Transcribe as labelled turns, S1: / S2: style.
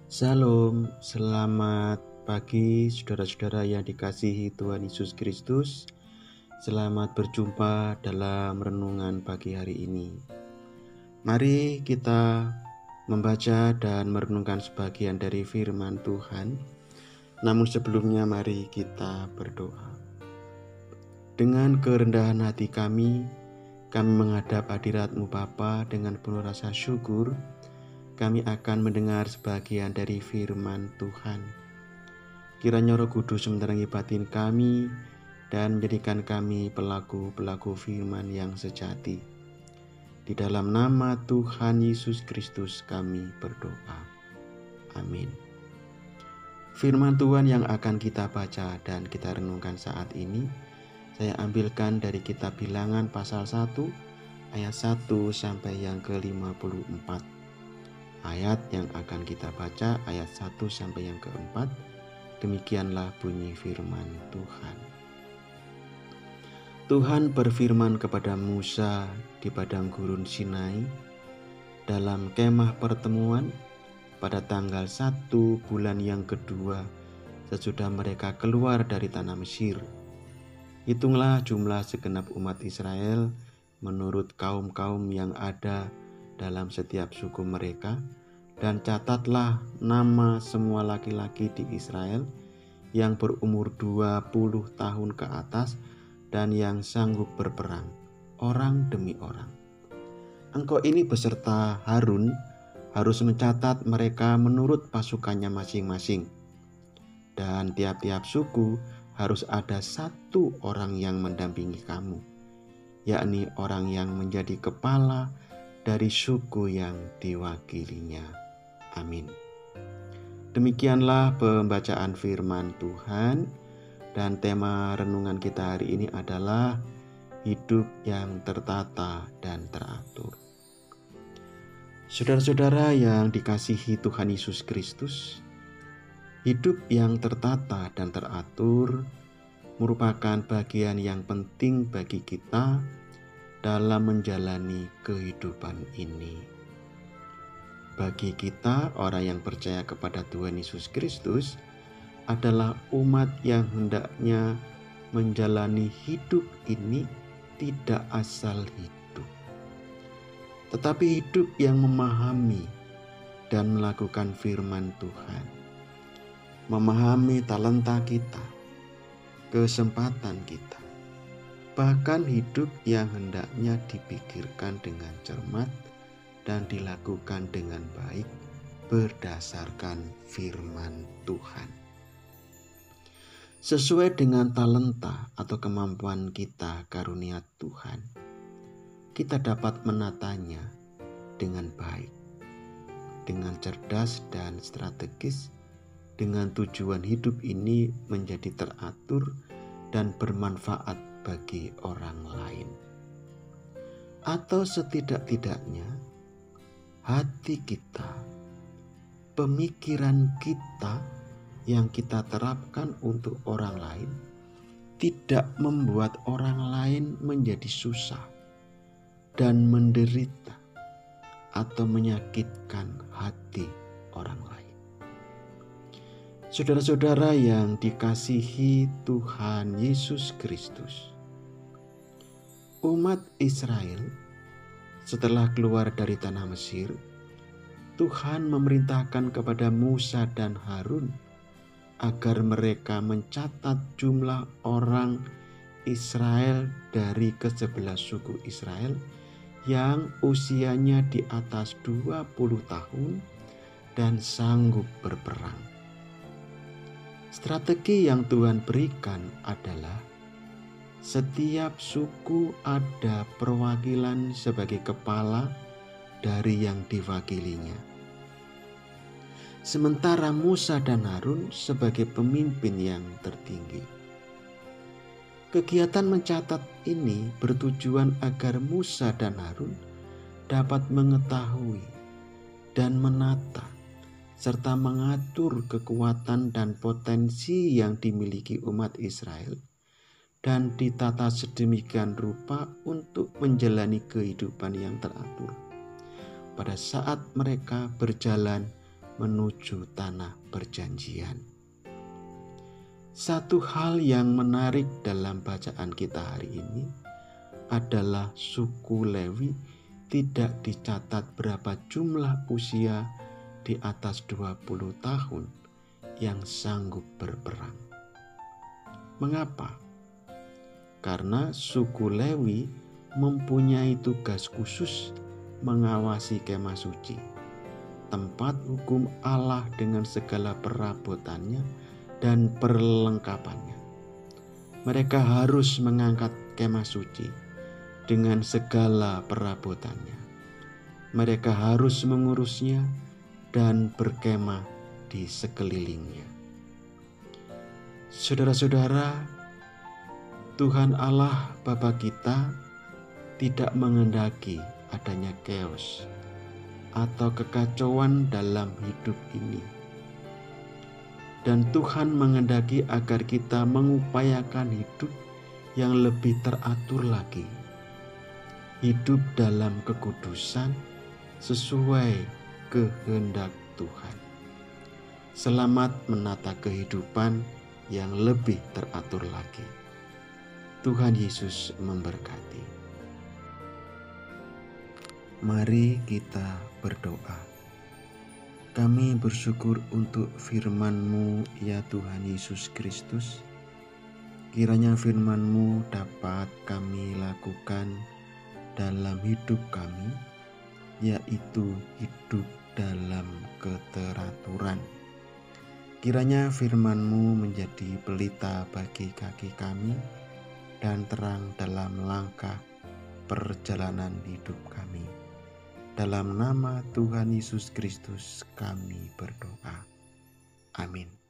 S1: Salam, selamat pagi saudara-saudara yang dikasihi Tuhan Yesus Kristus. Selamat berjumpa dalam renungan pagi hari ini. Mari kita membaca dan merenungkan sebagian dari firman Tuhan. Namun sebelumnya mari kita berdoa. Dengan kerendahan hati kami menghadap hadirat-Mu Bapa dengan penuh rasa syukur. Kami akan mendengar sebagian dari firman Tuhan. Kiranya Roh Kudus menerangi batin kami dan menjadikan kami pelaku-pelaku firman yang sejati. Di dalam nama Tuhan Yesus Kristus kami berdoa. Amin. Firman Tuhan yang akan kita baca dan kita renungkan saat ini, saya ambilkan dari kitab Bilangan pasal 1 ayat 1 sampai yang ke-54. Ayat yang akan kita baca ayat 1 sampai yang ke-4. Demikianlah bunyi firman Tuhan. Tuhan berfirman kepada Musa di padang gurun Sinai dalam kemah pertemuan pada tanggal 1 bulan yang kedua sesudah mereka keluar dari tanah Mesir. Hitunglah jumlah segenap umat Israel menurut kaum-kaum yang ada dalam setiap suku mereka, dan catatlah nama semua laki-laki di Israel yang berumur 20 tahun ke atas dan yang sanggup berperang, orang demi orang. Engkau ini beserta Harun harus mencatat mereka menurut pasukannya masing-masing, dan tiap-tiap suku harus ada satu orang yang mendampingi kamu, yakni orang yang menjadi kepala dari suku yang diwakilinya. Amin. Demikianlah pembacaan firman Tuhan, dan tema renungan kita hari ini adalah hidup yang tertata dan teratur. Saudara-saudara yang dikasihi Tuhan Yesus Kristus, hidup yang tertata dan teratur merupakan bagian yang penting bagi kita dalam menjalani kehidupan ini. Bagi kita, orang yang percaya kepada Tuhan Yesus Kristus adalah umat yang hendaknya menjalani hidup ini tidak asal hidup, tetapi hidup yang memahami dan melakukan firman Tuhan, memahami talenta kita, kesempatan kita, bahkan hidup yang hendaknya dipikirkan dengan cermat dan dilakukan dengan baik berdasarkan firman Tuhan. Sesuai dengan talenta atau kemampuan kita karunia Tuhan, kita dapat menatanya dengan baik, dengan cerdas dan strategis, dengan tujuan hidup ini menjadi teratur dan bermanfaat bagi orang lain. Atau setidak-tidaknya hati kita, pemikiran kita yang kita terapkan untuk orang lain tidak membuat orang lain menjadi susah dan menderita atau menyakitkan hati orang lain. Saudara-saudara yang dikasihi Tuhan Yesus Kristus, umat Israel setelah keluar dari tanah Mesir, Tuhan memerintahkan kepada Musa dan Harun agar mereka mencatat jumlah orang Israel dari ke-11 suku Israel yang usianya di atas 20 tahun dan sanggup berperang. Strategi yang Tuhan berikan adalah setiap suku ada perwakilan sebagai kepala dari yang diwakilinya. Sementara Musa dan Harun sebagai pemimpin yang tertinggi. Kegiatan mencatat ini bertujuan agar Musa dan Harun dapat mengetahui dan menata serta mengatur kekuatan dan potensi yang dimiliki umat Israel dan ditata sedemikian rupa untuk menjalani kehidupan yang teratur pada saat mereka berjalan menuju tanah perjanjian. Satu hal yang menarik dalam bacaan kita hari ini adalah suku Lewi tidak dicatat berapa jumlah usia di atas 20 tahun yang sanggup berperang. Mengapa? Karena suku Lewi mempunyai tugas khusus mengawasi kemah suci, tempat hukum Allah dengan segala perabotannya dan perlengkapannya. Mereka harus mengangkat kemah suci dengan segala perabotannya. Mereka harus mengurusnya dan berkemah di sekelilingnya. Saudara-saudara, Tuhan Allah Bapa kita tidak menghendaki adanya chaos atau kekacauan dalam hidup ini. Dan Tuhan menghendaki agar kita mengupayakan hidup yang lebih teratur lagi. Hidup dalam kekudusan sesuai kehendak Tuhan. Selamat menata kehidupan yang lebih teratur lagi. Tuhan Yesus memberkati. Mari kita berdoa. Kami bersyukur untuk firman-Mu ya Tuhan Yesus Kristus. Kiranya firman-Mu dapat kami lakukan dalam hidup kami, yaitu hidup dalam keteraturan. Kiranya firman-Mu menjadi pelita bagi kaki kami dan terang dalam langkah perjalanan hidup kami. Dalam nama Tuhan Yesus Kristus kami berdoa. Amin.